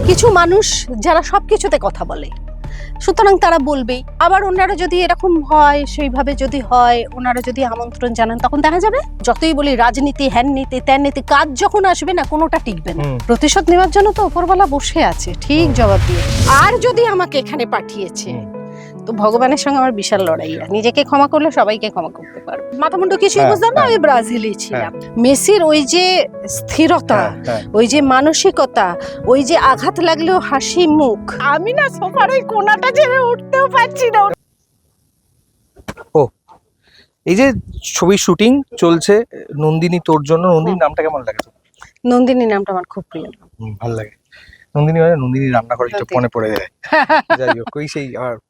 কিছু মানুষ যারা সবকিছুতে কথা বলে, সুতরাং তারা বলবেই। আবার ওনারা যদি এরকম হয়, সেইভাবে যদি হয়, ওনারা যদি আমন্ত্রণ জানান, তখন দেখা যাবে যতই বলি রাজনীতি, হ্যান নীতি, ত্যান নীতি, কাজ যখন আসবে না কোনোটা টিকবে না। প্রতিশোধ নেওয়ার জন্য তো উপরওয়ালা বসে আছে, ঠিক জবাব দিয়ে। আর যদি আমাকে এখানে পাঠিয়েছে, তো ভগবানের সঙ্গে আমার বিশাল লড়াই। নিজেকে ক্ষমা করলে সবাইকে ক্ষমা করতে পারবো। মাথামুন্ডু কিছুই বুঝলাম না, আমি ব্রাজিলই ছিলাম। মেসির ওই যে স্থিরতা, ওই যে মানসিকতা, ওই যে আঘাত লাগলেও হাসি মুখ, আমি না সোফার ওই কোণাটা ছেড়ে উঠতেও পারছি না। ও, এই যে ছবি শুটিং চলছে, নন্দিনী তোর জন্য, নন্দিনী নামটা কেমন লাগে? নন্দিনী নামটা আমার খুব প্রিয়। ভালো লাগে নন্দিনী, মানে নন্দিনী রান্না করে একটু মনে পড়ে যায়। যাই হোক, ওই সেই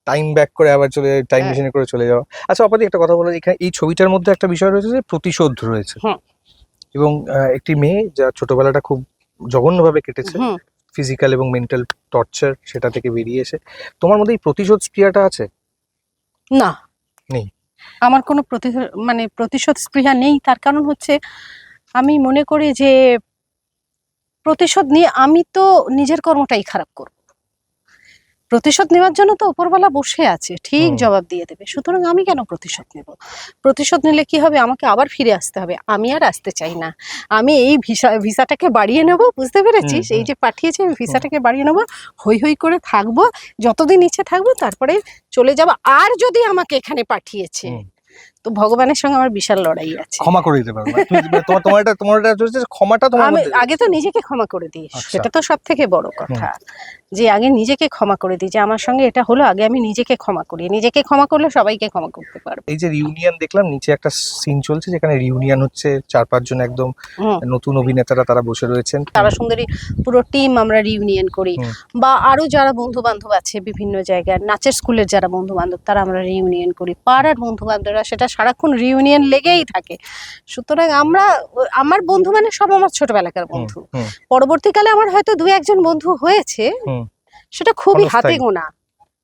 টাইম ব্যাক করে আবার চলে টাইম মেশিনে করে চলে যাওয়া। আচ্ছা অপাদি, একটা কথা বলো, এখানে এই ছবিটার মধ্যে একটা বিষয় রয়েছে যে প্রতিশোধ রয়েছে, এবং একটি মেয়ে যা ছোটবেলাটা খুব জঘন্যভাবে কেটেছে, ফিজিক্যাল এবং মেন্টাল টর্চার, সেটা থেকে বেরিয়ে এসে তোমার মধ্যে এই প্রতিশোধ স্পৃহাটা আছে? না, নেই। আমার কোনো প্রতিশোধ স্পৃহা নেই। তার কারণ হচ্ছে, আমি মনে করি যে প্রতিশোধ নিয়ে আমি তো নিজের কর্মটাই খারাপ করব। প্রতিশোধ নেওয়ার জন্য তো উপরওয়ালা বসে আছে, ঠিক জবাব দিয়ে দেবে। সুতরাং আমি কেন প্রতিশোধ নেব? প্রতিশোধ নিলে কি হবে? আমাকে আবার ফিরে আসতে হবে। আমি আর আসতে চাই না। আমি এই ভিসাটাকে বাড়িয়ে নেব, বুঝতে পেরেছিস? এই যে পাঠিয়েছে, আমি ভিসাটাকে বাড়িয়ে নেব, হই হই করে থাকবো, যতদিন ইচ্ছে থাকবো, তারপরে চলে যাব। আর যদি আমাকে এখানে পাঠিয়েছে, তো ভগবানের সঙ্গে আমার বিশাল লড়াই আছে। ক্ষমা করে দিতে পারবে তোমার ক্ষমাটা তোমার আমি আগে তো নিজেকে ক্ষমা করে দিই, সেটা তো সব থেকে বড় কথা। যে আগে নিজেকে ক্ষমা করে দিই, যে আমার সঙ্গে এটা হলো, আগে আমি নিজেকে ক্ষমা করি। নিজেকে ক্ষমা করলে সবাইকে ক্ষমা করতে পারবো। এই যে রিউনিয়ন দেখলাম, নিচে একটা সিন চলছে যেখানে রিউনিয়ন হচ্ছে, 4-5 জন একদম নতুন অভিনেতারা তারা বসে রয়েছেন, তারা সুন্দরী পুরো টিম আমরা রিউনিয়ন করি। বা আরো যারা বন্ধু বান্ধব আছে বিভিন্ন জায়গায়, নাচের স্কুলের যারা বন্ধু বান্ধব, তারা আমরা রিউনিয়ন করি। পাড়ার বন্ধু বান্ধবরা, সেটা সারাক্ষণ রিউনিয়ন লেগেই থাকে। সুতরাং আমার বন্ধু মানে সব আমার ছোটবেলাকার বন্ধু। পরবর্তীকালে আমার হয়তো 2-1 জন বন্ধু হয়েছে, সেটা খুবই হাতে গোনা।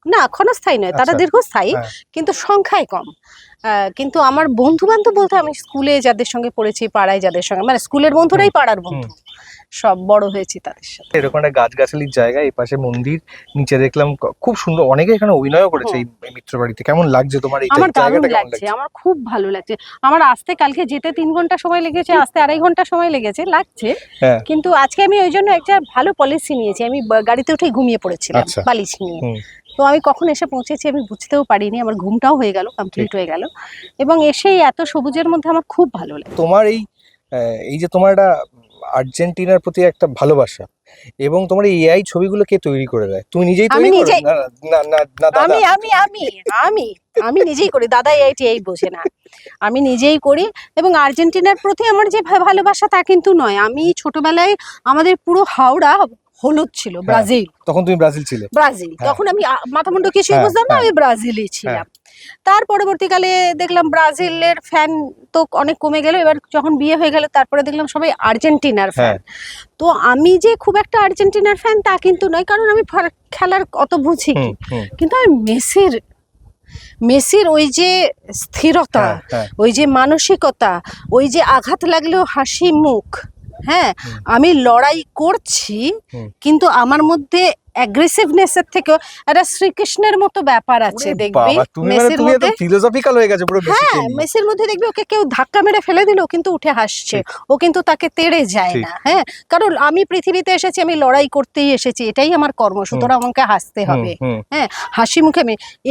না, ক্ষণস্থায়ী নয়, তারা দীর্ঘস্থায়ী, কিন্তু সংখ্যায় কম। কিন্তু আমার বন্ধু বান্ধব বলতে, আমি স্কুলে যাদের সঙ্গে পড়েছি, পাড়ায় যাদের সঙ্গে, মানে স্কুলের বন্ধুরাই পাড়ার বন্ধু, সব বড় হয়েছি তাদের সাথে। এরকম একটা গাছগাছালির জায়গা, এই পাশে মন্দির, নিচে দেখলাম খুব সুন্দর, অনেকে এখানে অভিনয়ও করেছে এই মিত্র বাড়িতে। কেমন লাগছে তোমার এই জায়গাটা? কেমন লাগছে? আমার খুব ভালো লাগছে। আমার আসতে কালকে যেতে 3 ঘন্টা সময় লেগেছে, আসতে 2.5 ঘন্টা সময় লাগছে। কিন্তু আজকে আমি ওই জন্য একটা ভালো পলিসি নিয়েছি। আমি গাড়িতে উঠে ঘুমিয়ে পড়েছিলাম বালিশ নিয়ে। তো আমি কখন এসে পৌঁছেছি আমি বুঝতেও পারিনি। আমার ঘুমটাও হয়ে গেল, কমপ্লিট হয়ে গেল, এবং এসেই এত সবুজের মধ্যে আমার খুব ভালো লাগে। তোমার এই যে তোমার একটা আর্জেন্টিনার প্রতি একটা ভালোবাসা, এবং তোমার এই এআই ছবিগুলো কে তৈরি করে দেয়? তুমি নিজেই তৈরি করো? আমি নিজেই করি। দাদা এই বোঝে না, আমি নিজেই করি। এবং আর্জেন্টিনার প্রতি আমার যে ভালোবাসা তা কিন্তু নয়। আমি ছোটবেলায় আমাদের পুরো হাওড়া হলুদ ছিল। ব্রাজিল, তখন তুমি ব্রাজিল ছিলে? ব্রাজিল, তখন আমি মাথামুন্ডু কিছুই বুঝলাম না, আমি ব্রাজিলই ছিলাম। তার পরবর্তীকালে দেখলাম ব্রাজিলের ফ্যান তো অনেক কমে গেল। এবার যখন বিয়ে হয়ে গেল, তারপরে দেখলাম সবাই আর্জেন্টিনার ফ্যান। তো আমি যে খুব একটা আর্জেন্টিনার ফ্যান তা কিন্তু নয়, কারণ আমি খেলার অত বুঝি কি। কিন্তু আমি মেসির ওই যে স্থিরতা, ওই যে মানসিকতা, ওই যে আঘাত লাগলেও হাসি মুখ, আমি লড়াই করছি, কিন্তু আমার মধ্যে অ্যাগ্রেসিভনেস এর থেকেও একটা শ্রীকৃষ্ণের মতো ব্যাপার আছে। দেখবি মেসির মধ্যে ফিলোসফিক্যাল হয়ে গেছে পুরো। মেসির মধ্যে দেখবি ওকে কেউ ধাক্কা মেরে ফেলে দিল, কিন্তু উঠে হাসছে, ও কিন্তু তাকে তেড়ে যায় না। কারণ আমি পৃথিবীতে এসেছি, আমি লড়াই করতেই এসেছি, এটাই আমার কর্ম, সুতরাং আমাকে হাসতে হবে। হাসি মুখে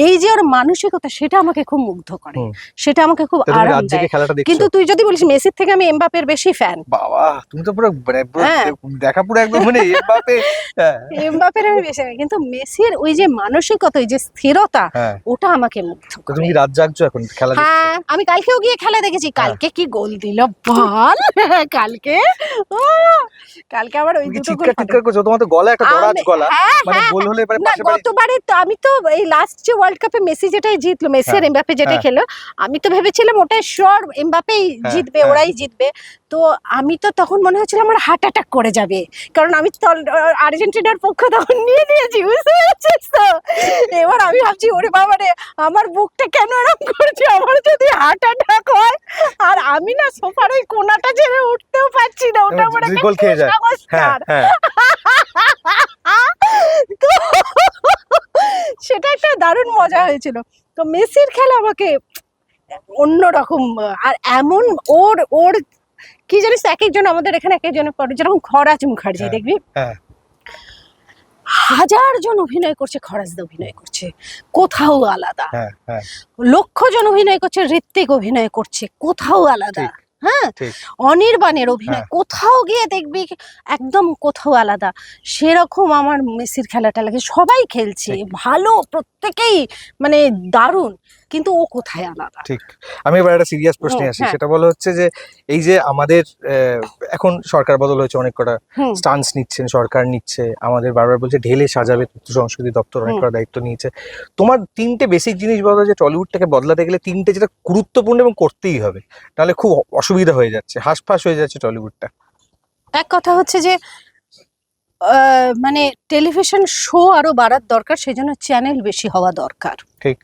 এই যে ওর মানসিকতা, সেটা আমাকে খুব মুগ্ধ করে, সেটা আমাকে খুব আরাম দেয়। কিন্তু তুই যদি বলিস মেসির থেকে আমি এমবাপের বেশি ফ্যান, বাবা তুমি তো পুরো দেখা পুরো একদম মানে এমবাপের আমি বেশি। কিন্তু মেসির ওই যে মানসিকতা, ওই যে স্থিরতা, ওটা আমাকে মুগ্ধ করে। তুমি রাত জাগছো এখন খেলা দেখতে? আমি কালকেও গিয়ে খেলা দেখেছি। কালকে কি গোল দিল বল! কালকে আবার ওই দুটো গোল। চিৎকার করছো, তোমার তো গলা একটা দরাজ গলা, মানে গোল হলে এবারে পাশে গতবারে তো আমি তো এই লাস্ট যে ওয়ার্ল্ড কাপে মেসি যেটাই জিতলো, মেসি আর এমবাপে যেটাই খেলো, আমি তো ভেবেছিলাম ওটাই শিওর এমবাপেই জিতবে, ওরাই জিতবে। তো আমি তো তখন মনে হচ্ছিল আমার হার্ট অ্যাটাক করে যাবে, কারণ আমি তো আর্জেন্টিনার পক্ষ তখন নিয়ে নিয়েছি, বুঝতে পারছিস তো। এবার আমি ভাবছি, ওরে বাবা রে, আমার বুকটা কেন এরকম করছে, আমার যদি হার্ট অ্যাটাক হয়। আর আমি না সোফার ওই কোণাটা ছেড়ে উঠতেও পারছি না, ওটা আমার একটা মজা হয়েছিল। তো মেসির খেলা আমাকে অন্যরকম, আর এমন ওর ওর কি জানিস, এক একজন আমাদের এখানে এক একজনের পরে, যেরকম খরাজ মুখার্জি হ্যাঁ, দেখবি হ্যাঁ 1000 জন অভিনয় করছে, খরাজদা অভিনয় করছে, কোথাও আলাদা। হ্যাঁ হ্যাঁ 1,00,000 জন অভিনয় করছে, ঋত্বিক অভিনয় করছে, কোথাও আলাদা। ঠিক, হ্যাঁ, ঠিক। অনির্বাণের অভিনয় হ্যাঁ। কোথাও গিয়ে দেখবি একদম কোথাও আলাদা। সেরকম আমার মেসির খেলাটা লাগে, সবাই খেলছে ঠিক। ভালো, প্রত্যেকেই মানে দারুণ, কিন্তু ও কোথায় আলাদা। ঠিক। আমি এবার একটা সিরিয়াস প্রশ্নে আসি, হ্যাঁ। সেটা বলা হচ্ছে যে এই যে আমাদের এখন সরকার বদল হয়েছে, অনেক কটা হুম। স্টান্স নিচ্ছেন, সরকার নিচ্ছে, আমাদের বারবার বলছে ঢেলে সাজাবে, তথ্য সংস্কৃতি দপ্তর অনেক কটা দায়িত্ব নিয়েছে। তোমার 3টে বেসিক জিনিস বলা যে টলিউডটাকে বদলাতে গেলে 3টে যেটা গুরুত্বপূর্ণ এবং করতেই হবে, তাহলে খুব অসুবিধা হয়ে যাচ্ছে, হাঁসফাঁস হয়ে যাচ্ছে টলিউডটা। এক কথা হচ্ছে যে মানে টেলিভিশন শো আরো বাড়ার দরকার, সেই জন্য চ্যানেল বেশি হওয়া দরকার। ঠিক।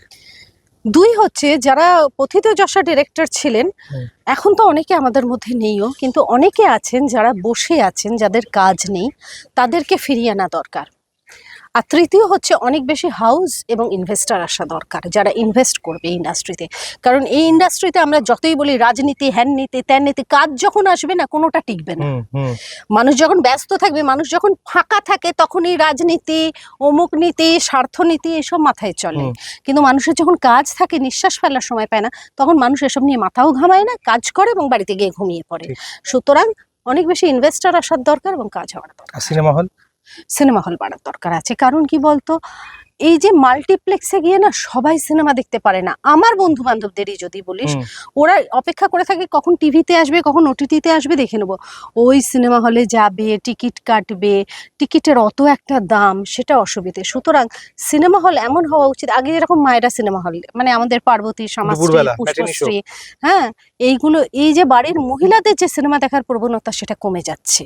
2 হচ্ছে যারা পথিতযশা ডিরেক্টর ছিলেন, হুম। এখন তো অনেকে আমাদের মধ্যে নেইও, কিন্তু অনেকে আছেন যারা বসে আছেন, যাদের কাজ নেই, তাদেরকে ফিরিয়ে আনা দরকার। আর 3য় হচ্ছে অনেক বেশি হাউস এবং ইনভেস্টার আসা দরকার, যারা ইনভেস্ট করবে এই ইন্ডাস্ট্রিতে। কারণ এই ইন্ডাস্ট্রিতে আমরা যতই বলি রাজনীতি, হ্যান নীতি, ত্যান নীতি, কাজ যখন আসবে না কোনোটা টিকবে না। হুম হুম মানুষ যখন ব্যস্ত থাকবে, মানুষ যখন ফাঁকা থাকে, তখনই রাজনীতি, অমুক নীতি, স্বার্থ নীতি এসব মাথায় চলে। হুম। কিন্তু মানুষের যখন কাজ থাকে, নিঃশ্বাস ফেলার সময় পায় না, তখন মানুষ এসব নিয়ে মাথাও ঘামায় না, কাজ করে এবং বাড়িতে গিয়ে ঘুমিয়ে পড়ে। ঠিক। সুতরাং অনেক বেশি ইনভেস্টর আসার দরকার এবং কাজ হওয়ার দরকার। আর সিনেমা হল? সিনেমা হল বাড়ার দরকার আছে, কারণ কি বলতো, এই যে মাল্টিপ্লেক্সে গিয়ে না সবাই সিনেমা দেখতে পারে না। আমার বন্ধু বান্ধবদেরই যদি বলিস, হুম। ওরা অপেক্ষা করে থাকে কখন টিভিতে আসবে, কখন ওটিটিতে আসবে, দেখে নেবো। ওই সিনেমা হলে যাবে, টিকিট কাটবে, টিকিটের অত একটা দাম, সেটা অসুবিধে। সুতরাং সিনেমা হল এমন হওয়া উচিত, আগে যেরকম মায়েরা সিনেমা হল, মানে আমাদের পার্বতী, শ্যামাশ্রী, দুপুরবেলা matinee show। পুষ্পশ্রী, হ্যাঁ, এইগুলো, এই যে বাড়ির মহিলাদের যে সিনেমা দেখার প্রবণতা, সেটা কমে যাচ্ছে।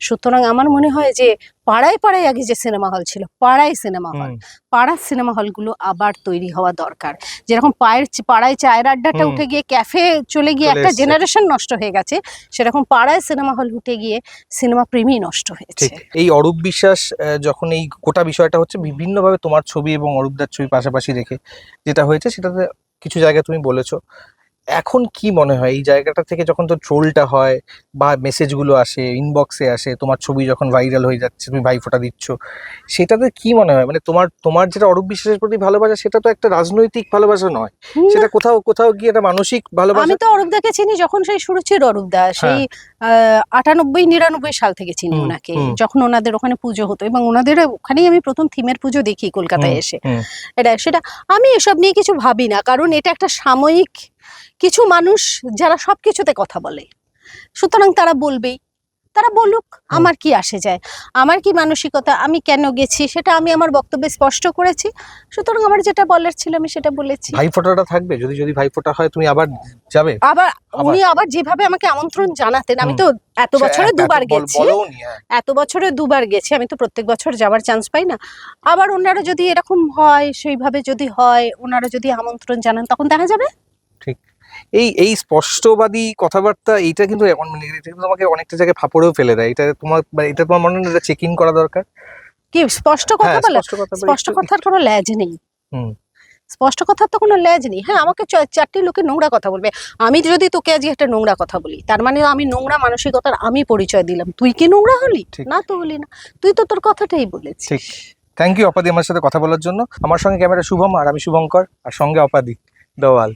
সুতরাং আমার মনে হয় যে পাড়ায় পাড়ায় আগে যে সিনেমা হল ছিল, পাড়ায় সিনেমা হল, পাড়ার সিনেমা হলগুলো আবার তৈরি হওয়া দরকার। যেরকম পাড়ায় চায়ের আড্ডাটা উঠে গিয়ে ক্যাফে চলে গিয়ে একটা জেনারেশন নষ্ট হয়ে গেছে, সেরকম পাড়ায় সিনেমা হল উঠে গিয়ে সিনেমা প্রেমী নষ্ট হয়েছে। ঠিক। এই অরূপ বিশ্বাস যখন এই গোটা বিষয়টা হচ্ছে, বিভিন্নভাবে তোমার ছবি এবং অরূপদার ছবি পাশাপাশি রেখে যেটা হয়েছে, সেটাতে কিছু জায়গায় তুমি বলেছো, এখন কি মনে হয় এই জায়গাটা থেকে যখন তো ট্রোলটা হয় বা মেসেজগুলো আসে, ইনবক্সে আসে, তোমার ছবি যখন ভাইরাল হয়ে যাচ্ছে, তুমি ভাইফোঁটা দিচ্ছ, সেটাতে কি মনে হয়? মানে তোমার যেটা অরূপ বিশ্বাসের প্রতি ভালোবাসা, সেটা তো একটা রাজনৈতিক ভালোবাসা নয়, সেটা কোথাও কোথাও গিয়ে একটা মানসিক ভালোবাসা। আমি তো অরূপদাকে চিনি যখন সেই শুরু ছিল, অরূপদা সেই 98-99 সাল থেকে চিনি ওনাকে, যখন ওনাদের ওখানে পুজো হতো, এবং ওনাদের ওখানেই আমি প্রথম থিমের পুজো দেখি কলকাতায় এসে। সেটা আমি এসব নিয়ে কিছু ভাবি না, কারণ এটা একটা সাময়িক, কিছু মানুষ যারা সবকিছুতে কথা বলে, সুতরাং তারা বলবেই, তারা বলুক, আমার কি আসে যায়, আমার কি মানসিকতা, আমি কেন গেছি, সেটা আমি আমার বক্তব্যে স্পষ্ট করেছি। সুতরাং আমার যেটা বলার ছিল আমি সেটা বলেছি। ভাইফোঁটাটা থাকবে, যদি ভাইফোঁটা হয়, তুমি আবার যাবে? আবার উনি আবার যেভাবে আমাকে আমন্ত্রণ জানাতেন, আমি তো এত বছরে 2বার গেছি, এত বছরে 2বার গেছি, আমি তো প্রত্যেক বছর যাওয়ার চান্স পাই না। আবার ওনারা যদি এরকম হয়, সেইভাবে যদি হয়, ওনারা যদি আমন্ত্রণ জানান, তখন দেখা যাবে। ঠিক। এই স্পষ্টবাদী কথাবার্তা, এইটা কিন্তু তোমাকে অনেকটা জায়গায় ফাপড়েও ফেলে দেয়। এটা তোমার মনে হয় চেক ইন করা দরকার। কি স্পষ্ট কথা বলা? স্পষ্ট কথার কোনো ল্যাজ নেই। স্পষ্ট কথার তো কোনো ল্যাজ নেই। হ্যাঁ, আমাকে 4টি লোকে নোংরা কথা বলবে, আমি যদি তোকে আজকে একটা নোংরা কথা বলি, তার মানে আমি নোংরা মানসিকতার আমি পরিচয় দিলাম। তুই কি নোংরা হলি? না তো হলি না, তুই তো তোর কথাটাই বলেছিস। ঠিক। থ্যাংক ইউ অপাদি আমার সাথে কথা বলার জন্য। আমার সঙ্গে ক্যামেরা শুভম, আর আমি শুভঙ্কর, আর সঙ্গে অপাদি দেওয়াল।